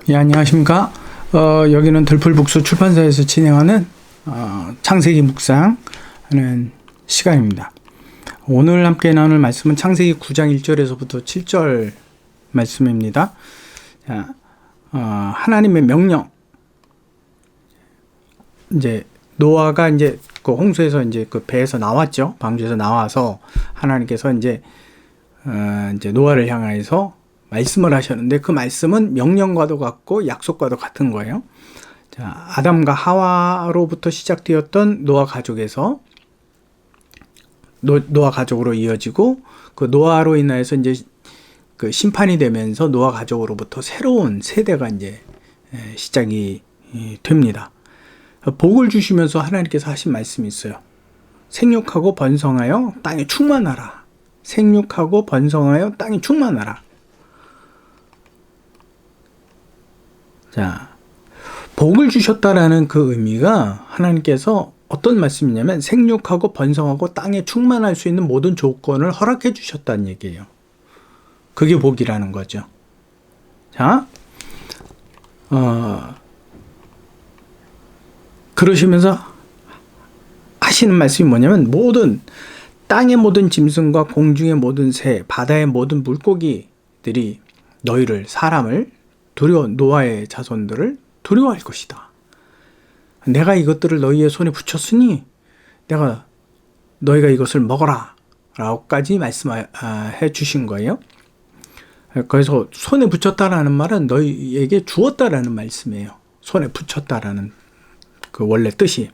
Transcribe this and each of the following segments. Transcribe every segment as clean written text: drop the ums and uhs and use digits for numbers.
예, 안녕하십니까. 여기는 들풀북수 출판사에서 진행하는 창세기 묵상하는 시간입니다. 오늘 함께 나눌 말씀은 창세기 9장 1절에서부터 7절 말씀입니다. 자, 하나님의 명령. 이제 노아가 이제 그 홍수에서 이제 그 배에서 나왔죠. 방주에서 나와서 하나님께서 이제 노아를 향하여서 말씀을 하셨는데 그 말씀은 명령과도 같고 약속과도 같은 거예요. 자, 아담과 하와로부터 시작되었던 노아 가족에서 노아 가족으로 이어지고 그 노아로 인하여서 이제 그 심판이 되면서 노아 가족으로부터 새로운 세대가 이제 시작이 됩니다. 복을 주시면서 하나님께서 하신 말씀이 있어요. 생육하고 번성하여 땅에 충만하라. 생육하고 번성하여 땅에 충만하라. 자, 복을 주셨다라는 그 의미가 하나님께서 어떤 말씀이냐면 생육하고 번성하고 땅에 충만할 수 있는 모든 조건을 허락해 주셨다는 얘기예요. 그게 복이라는 거죠. 자, 그러시면서 하시는 말씀이 뭐냐면 땅의 모든 짐승과 공중의 모든 새, 바다의 모든 물고기들이 너희를 사람을 노아의 자손들을 두려워할 것이다. 내가 이것들을 너희의 손에 붙였으니 너희가 이것을 먹어라 라고까지 말씀해 주신 거예요. 그래서 손에 붙였다라는 말은 너희에게 주었다라는 말씀이에요. 손에 붙였다라는 그 원래 뜻이.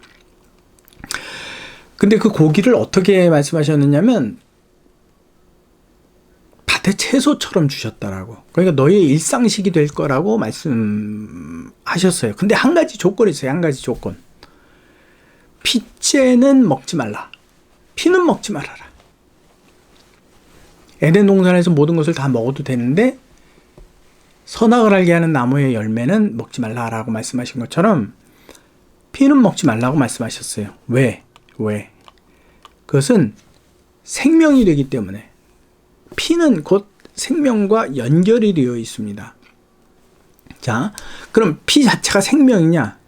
근데 그 고기를 어떻게 말씀하셨느냐면 밭의 채소처럼 주셨다라고. 그러니까 너희의 일상식이 될 거라고 말씀하셨어요. 근데 한 가지 조건이 있어요. 한 가지 조건. 피째는 먹지 말라. 피는 먹지 말아라. 에덴 동산에서 모든 것을 다 먹어도 되는데 선악을 알게 하는 나무의 열매는 먹지 말라라고 말씀하신 것처럼 피는 먹지 말라고 말씀하셨어요. 왜? 그것은 생명이 되기 때문에. 피는 곧 생명과 연결이 되어 있습니다. 자, 그럼 피 자체가 생명이냐?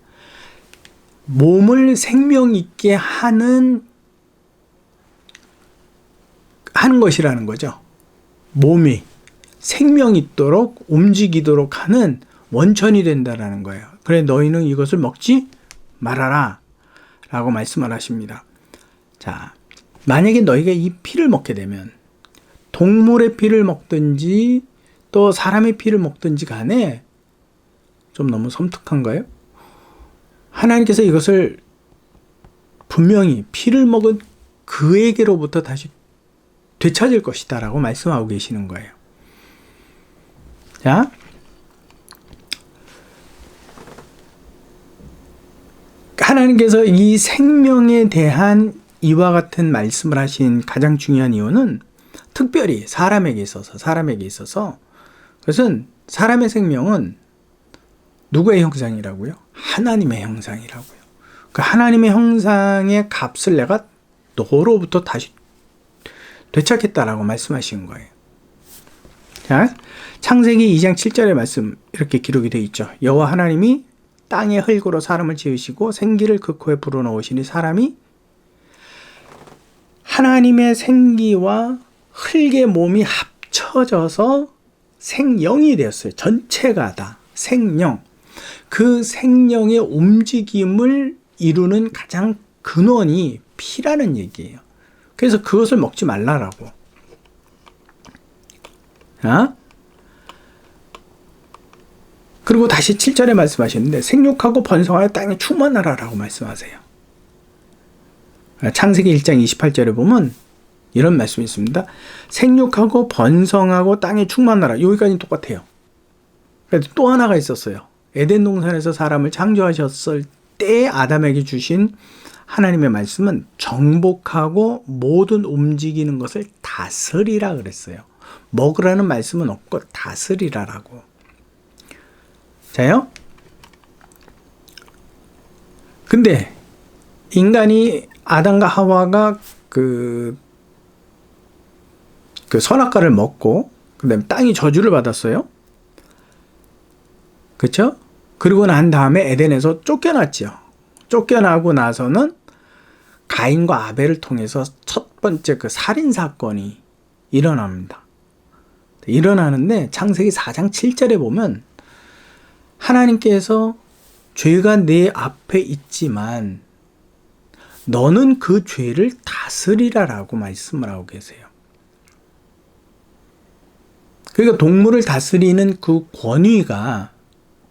몸을 생명 있게 하는 것이라는 거죠. 몸이 생명 있도록 움직이도록 하는 원천이 된다라는 거예요. 그래 너희는 이것을 먹지 말아라 라고 말씀을 하십니다. 자, 만약에 너희가 이 피를 먹게 되면 동물의 피를 먹든지 또 사람의 피를 먹든지 간에 좀 너무 섬뜩한가요? 하나님께서 이것을 분명히 피를 먹은 그에게로부터 다시 되찾을 것이다 라고 말씀하고 계시는 거예요. 자, 하나님께서 이 생명에 대한 이와 같은 말씀을 하신 가장 중요한 이유는 특별히 사람에게 있어서 그것은 사람의 생명은 누구의 형상이라고요? 하나님의 형상이라고요. 그 하나님의 형상의 값을 내가 너로부터 다시 되찾겠다라고 말씀하신 거예요. 자, 창세기 2장 7절의 말씀 이렇게 기록이 되어 있죠. 여호와 하나님이 땅의 흙으로 사람을 지으시고 생기를 그 코에 불어넣으시니 사람이 하나님의 생기와 흙의 몸이 합쳐져서 생령이 되었어요. 전체가 다 생령. 그 생령의 움직임을 이루는 가장 근원이 피라는 얘기예요. 그래서 그것을 먹지 말라라고. 그리고 다시 7절에 말씀하셨는데 생육하고 번성하여 땅에 충만하라라고 말씀하세요. 창세기 1장 28절에 보면 이런 말씀이 있습니다. 생육하고 번성하고 땅에 충만하라. 여기까지는 똑같아요. 그래도 또 하나가 있었어요. 에덴 동산에서 사람을 창조하셨을 때 아담에게 주신 하나님의 말씀은 정복하고 모든 움직이는 것을 다스리라 그랬어요. 먹으라는 말씀은 없고 다스리라라고. 자요? 근데 인간이 아담과 하와가 그 선악과를 먹고 그다음에 땅이 저주를 받았어요. 그쵸? 그리고 난 다음에 에덴에서 쫓겨났죠. 쫓겨나고 나서는 가인과 아벨을 통해서 첫 번째 그 살인 사건이 일어납니다. 일어나는데 창세기 4장 7절에 보면 하나님께서 죄가 내 앞에 있지만 너는 그 죄를 다스리라라고 말씀을 하고 계세요. 그러니까 동물을 다스리는 그 권위가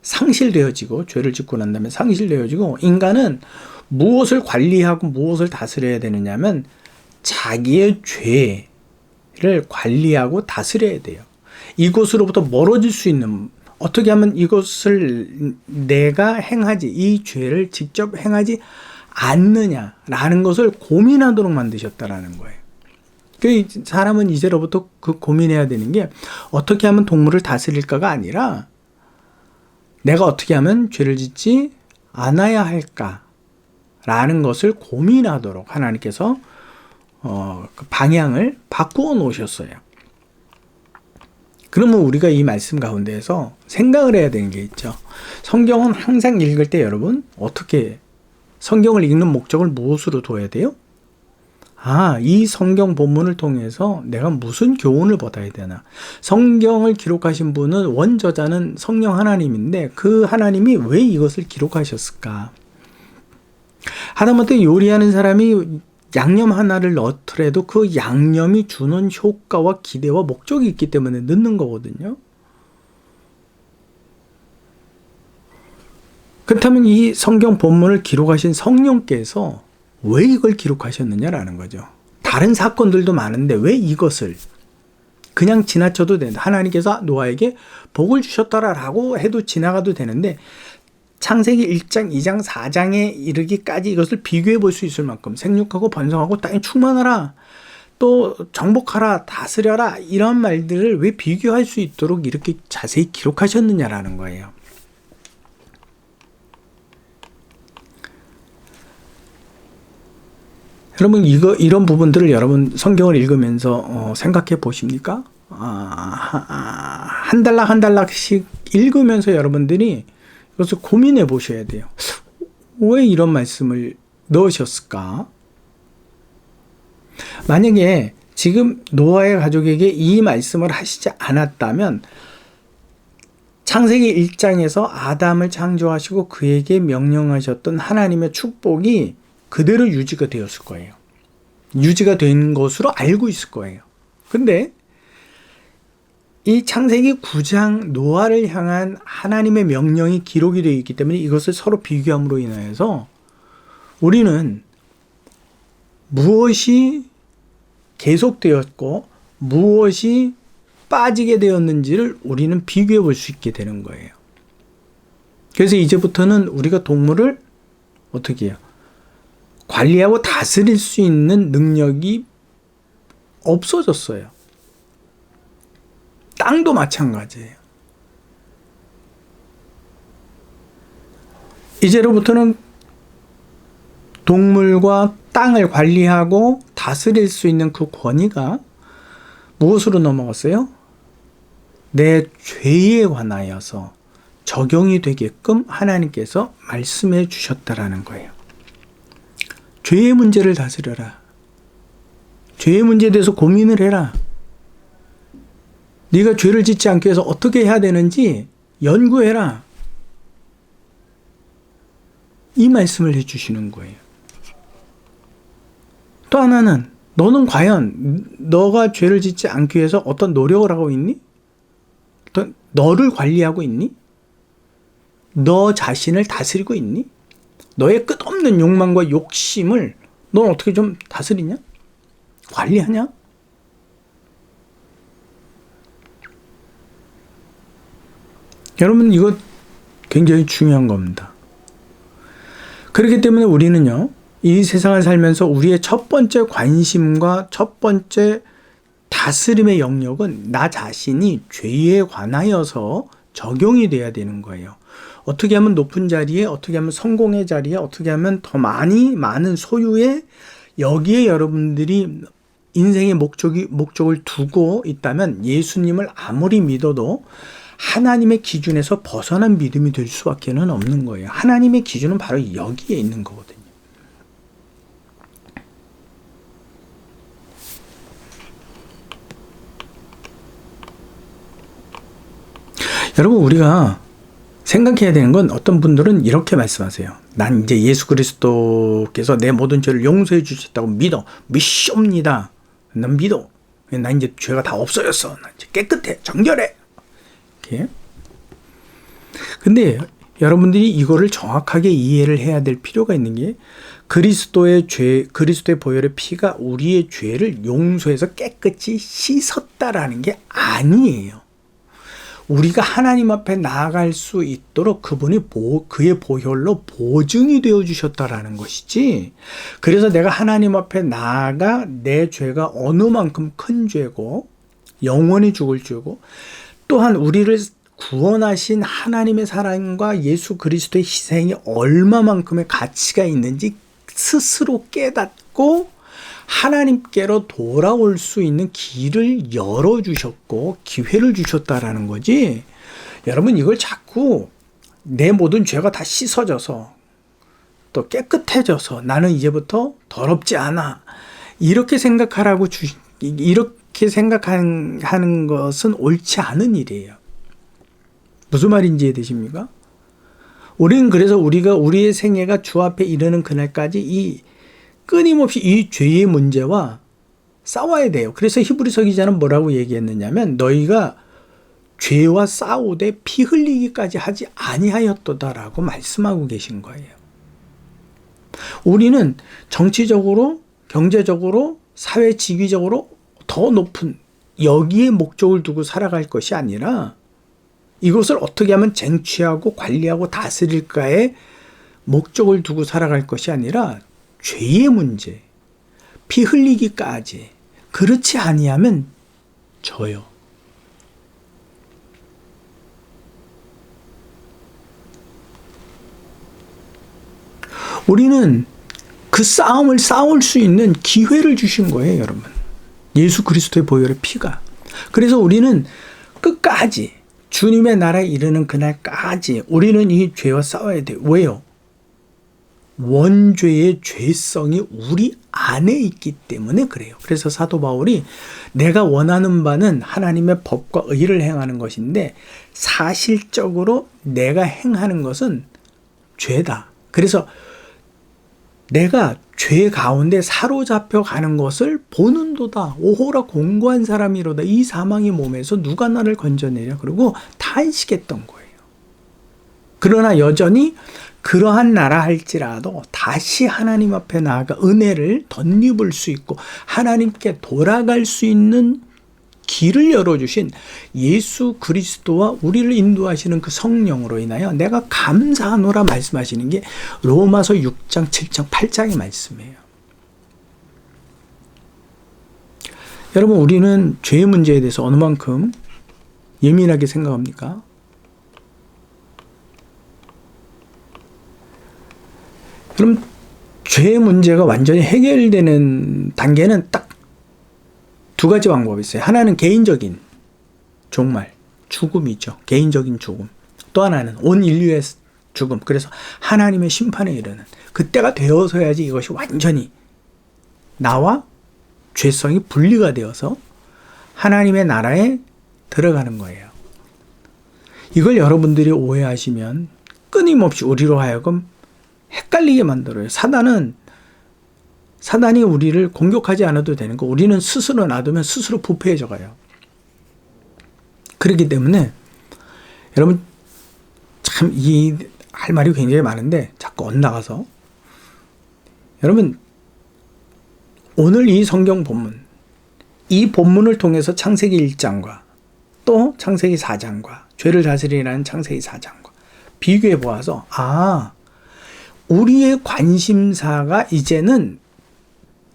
상실되어지고, 죄를 짓고 난 다음에 상실되어지고, 인간은 무엇을 관리하고 무엇을 다스려야 되느냐면 자기의 죄를 관리하고 다스려야 돼요. 이것으로부터 멀어질 수 있는, 어떻게 하면 이것을 내가 행하지, 이 죄를 직접 행하지 않느냐라는 것을 고민하도록 만드셨다라는 거예요. 그 사람은 이제로부터 그 고민해야 되는 게 어떻게 하면 동물을 다스릴까가 아니라 내가 어떻게 하면 죄를 짓지 않아야 할까라는 것을 고민하도록 하나님께서 그 방향을 바꾸어 놓으셨어요. 그러면 우리가 이 말씀 가운데에서 생각을 해야 되는 게 있죠. 성경은 항상 읽을 때 여러분 어떻게 성경을 읽는 목적을 무엇으로 둬야 돼요? 이 성경 본문을 통해서 내가 무슨 교훈을 받아야 되나? 성경을 기록하신 분은 원저자는 성령 하나님인데 그 하나님이 왜 이것을 기록하셨을까? 하다못해 요리하는 사람이 양념 하나를 넣더라도 그 양념이 주는 효과와 기대와 목적이 있기 때문에 넣는 거거든요. 그렇다면 이 성경 본문을 기록하신 성령께서 왜 이걸 기록하셨느냐라는 거죠. 다른 사건들도 많은데 왜 이것을 그냥 지나쳐도 된다. 하나님께서 노아에게 복을 주셨더라라고 해도 지나가도 되는데 창세기 1장, 2장, 4장에 이르기까지 이것을 비교해 볼 수 있을 만큼 생육하고 번성하고 땅에 충만하라, 또 정복하라, 다스려라, 이런 말들을 왜 비교할 수 있도록 이렇게 자세히 기록하셨느냐라는 거예요. 여러분 이런 부분들을 여러분 성경을 읽으면서 생각해 보십니까? 한 달락 한 달락씩 읽으면서 여러분들이 이것을 고민해 보셔야 돼요. 왜 이런 말씀을 넣으셨을까? 만약에 지금 노아의 가족에게 이 말씀을 하시지 않았다면 창세기 1장에서 아담을 창조하시고 그에게 명령하셨던 하나님의 축복이 그대로 유지가 되었을 거예요. 유지가 된 것으로 알고 있을 거예요. 근데 이 창세기 9장 노아를 향한 하나님의 명령이 기록이 되어 있기 때문에 이것을 서로 비교함으로 인하여서 우리는 무엇이 계속되었고 무엇이 빠지게 되었는지를 우리는 비교해 볼 수 있게 되는 거예요. 그래서 이제부터는 우리가 동물을 어떻게 해요? 관리하고 다스릴 수 있는 능력이 없어졌어요. 땅도 마찬가지예요. 이제로부터는 동물과 땅을 관리하고 다스릴 수 있는 그 권위가 무엇으로 넘어갔어요? 내 죄에 관하여서 적용이 되게끔 하나님께서 말씀해 주셨다라는 거예요. 죄의 문제를 다스려라. 죄의 문제에 대해서 고민을 해라. 네가 죄를 짓지 않기 위해서 어떻게 해야 되는지 연구해라. 이 말씀을 해주시는 거예요. 또 하나는 너는 과연 너가 죄를 짓지 않기 위해서 어떤 노력을 하고 있니? 어떤 너를 관리하고 있니? 너 자신을 다스리고 있니? 너의 끝없는 욕망과 욕심을 넌 어떻게 좀 다스리냐? 관리하냐? 여러분 이거 굉장히 중요한 겁니다. 그렇기 때문에 우리는요, 이 세상을 살면서 우리의 첫 번째 관심과 첫 번째 다스림의 영역은 나 자신이 죄에 관하여서 적용이 돼야 되는 거예요. 어떻게 하면 높은 자리에, 어떻게 하면 성공의 자리에, 어떻게 하면 더 많은 소유에, 여기에 여러분들이 인생의 목적을 두고 있다면 예수님을 아무리 믿어도 하나님의 기준에서 벗어난 믿음이 될 수밖에 없는 거예요. 하나님의 기준은 바로 여기에 있는 거거든요. 여러분, 우리가 생각해야 되는 건, 어떤 분들은 이렇게 말씀하세요. 난 이제 예수 그리스도께서 내 모든 죄를 용서해 주셨다고 믿습니다. 난 믿어. 난 이제 죄가 다 없어졌어. 난 이제 깨끗해. 정결해. 이렇게. 근데 여러분들이 이거를 정확하게 이해를 해야 될 필요가 있는 게, 그리스도의 보혈의 피가 우리의 죄를 용서해서 깨끗이 씻었다라는 게 아니에요. 우리가 하나님 앞에 나아갈 수 있도록 그분이 그의 보혈로 보증이 되어 주셨다라는 것이지, 그래서 내가 하나님 앞에 나아가 내 죄가 어느 만큼 큰 죄고 영원히 죽을 죄고, 또한 우리를 구원하신 하나님의 사랑과 예수 그리스도의 희생이 얼마만큼의 가치가 있는지 스스로 깨닫고 하나님께로 돌아올 수 있는 길을 열어주셨고 기회를 주셨다라는 거지. 여러분, 이걸 자꾸 내 모든 죄가 다 씻어져서 또 깨끗해져서 나는 이제부터 더럽지 않아, 이렇게 생각하는 것은 옳지 않은 일이에요. 무슨 말인지 이해되십니까? 우리는 그래서 우리의 생애가 주 앞에 이르는 그날까지 끊임없이 이 죄의 문제와 싸워야 돼요. 그래서 히브리서 기자는 뭐라고 얘기했느냐면, 너희가 죄와 싸우되 피 흘리기까지 하지 아니하였도다라고 말씀하고 계신 거예요. 우리는 정치적으로, 경제적으로, 사회 지위적으로 더 높은 여기에 목적을 두고 살아갈 것이 아니라, 이것을 어떻게 하면 쟁취하고 관리하고 다스릴까에 목적을 두고 살아갈 것이 아니라, 죄의 문제, 피 흘리기까지, 그렇지 아니하면 져요. 우리는 그 싸움을 싸울 수 있는 기회를 주신 거예요, 여러분. 예수 그리스도의 보혈의 피가. 그래서 우리는 끝까지, 주님의 나라에 이르는 그날까지 우리는 이 죄와 싸워야 돼요. 왜요? 원죄의 죄성이 우리 안에 있기 때문에 그래요. 그래서 사도 바울이, 내가 원하는 바는 하나님의 법과 의를 행하는 것인데 사실적으로 내가 행하는 것은 죄다. 그래서 내가 죄 가운데 사로잡혀 가는 것을 보는도다. 오호라 공고한 사람이로다. 이 사망의 몸에서 누가 나를 건져내려. 그리고 탄식했던 거예요. 그러나 여전히 그러한 나라 할지라도 다시 하나님 앞에 나아가 은혜를 덧입을 수 있고 하나님께 돌아갈 수 있는 길을 열어주신 예수 그리스도와 우리를 인도하시는 그 성령으로 인하여 내가 감사하노라 말씀하시는 게 로마서 6장, 7장, 8장의 말씀이에요. 여러분, 우리는 죄의 문제에 대해서 어느 만큼 예민하게 생각합니까? 그럼 죄의 문제가 완전히 해결되는 단계는 딱 두 가지 방법이 있어요. 하나는 개인적인 종말, 죽음이죠. 개인적인 죽음. 또 하나는 온 인류의 죽음. 그래서 하나님의 심판에 이르는 그때가 되어서야지 이것이 완전히 나와 죄성이 분리가 되어서 하나님의 나라에 들어가는 거예요. 이걸 여러분들이 오해하시면 끊임없이 우리로 하여금 헷갈리게 만들어요. 사단이 우리를 공격하지 않아도 되는 거, 우리는 스스로 놔두면 스스로 부패해져 가요. 그렇기 때문에 여러분, 참 할 말이 굉장히 많은데 자꾸 엇나가서, 여러분, 오늘 이 성경 본문, 이 본문을 통해서 창세기 1장과 또 창세기 4장과 죄를 다스리라는 창세기 4장과 비교해 보아서, 우리의 관심사가 이제는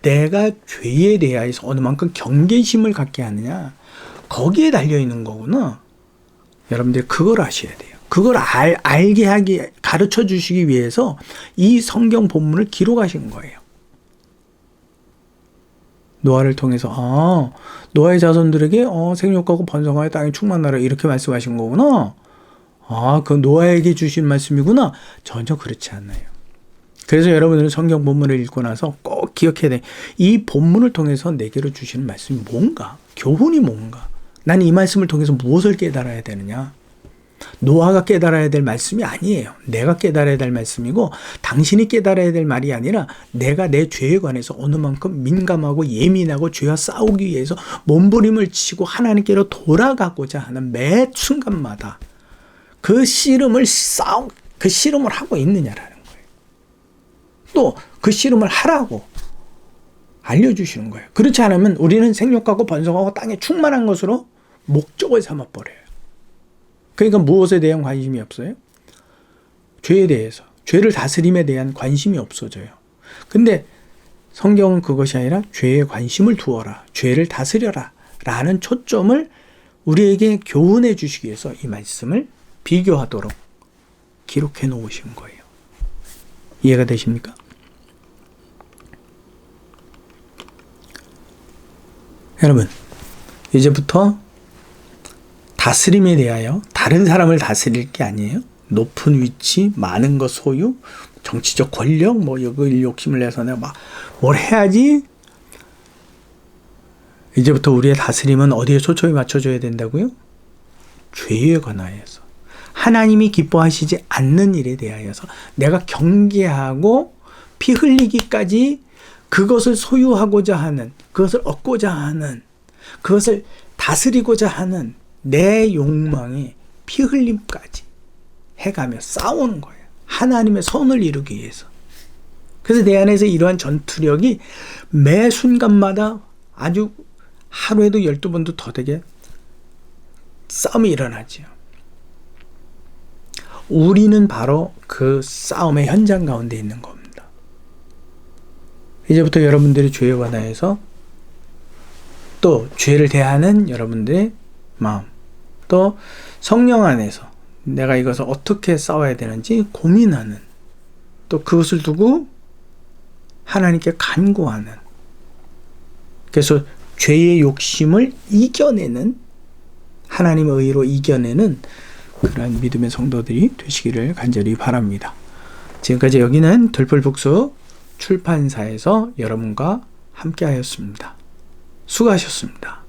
내가 죄에 대해서 어느 만큼 경계심을 갖게 하느냐, 거기에 달려있는 거구나. 여러분들 그걸 아셔야 돼요. 그걸 알게 가르쳐 주시기 위해서 이 성경 본문을 기록하신 거예요. 노아를 통해서 노아의 자손들에게 생육하고 번성하여 땅에 충만하라 이렇게 말씀하신 거구나. 그 노아에게 주신 말씀이구나. 전혀 그렇지 않아요. 그래서 여러분들은 성경 본문을 읽고 나서 꼭 기억해야 돼. 이 본문을 통해서 내게로 주시는 말씀이 뭔가? 교훈이 뭔가? 난 이 말씀을 통해서 무엇을 깨달아야 되느냐? 노아가 깨달아야 될 말씀이 아니에요. 내가 깨달아야 될 말씀이고 당신이 깨달아야 될 말이 아니라 내가 내 죄에 관해서 어느 만큼 민감하고 예민하고 죄와 싸우기 위해서 몸부림을 치고 하나님께로 돌아가고자 하는 매 순간마다 그 씨름을 하고 있느냐라는 거예요. 또 그 씨름을 하라고 알려주시는 거예요. 그렇지 않으면 우리는 생육하고 번성하고 땅에 충만한 것으로 목적을 삼아버려요. 그러니까 무엇에 대한 관심이 없어요? 죄에 대해서, 죄를 다스림에 대한 관심이 없어져요. 근데 성경은 그것이 아니라 죄에 관심을 두어라, 죄를 다스려라 라는 초점을 우리에게 교훈해 주시기 위해서 이 말씀을 비교하도록 기록해 놓으신 거예요. 이해가 되십니까? 여러분, 이제부터 다스림에 대하여 다른 사람을 다스릴 게 아니에요. 높은 위치, 많은 것 소유, 정치적 권력, 여기 욕심을 내서 내가 뭘 해야지. 이제부터 우리의 다스림은 어디에 초점이 맞춰져야 된다고요? 죄에 관하여서, 하나님이 기뻐하시지 않는 일에 대하여서 내가 경계하고 피 흘리기까지 그것을 소유하고자 하는, 그것을 얻고자 하는, 그것을 다스리고자 하는 내 욕망에 피 흘림까지 해가며 싸우는 거예요. 하나님의 선을 이루기 위해서. 그래서 내 안에서 이러한 전투력이 매 순간마다 아주 하루에도 12번도 더 되게 싸움이 일어나죠. 우리는 바로 그 싸움의 현장 가운데 있는 겁니다. 이제부터 여러분들이 죄에 관하여서 또 죄를 대하는 여러분들의 마음, 또 성령 안에서 내가 이것을 어떻게 싸워야 되는지 고민하는, 또 그것을 두고 하나님께 간구하는, 그래서 죄의 욕심을 이겨내는, 하나님의 의로 이겨내는 그러한 믿음의 성도들이 되시기를 간절히 바랍니다. 지금까지 여기는 들풀북수 출판사에서 여러분과 함께 하였습니다. 수고하셨습니다.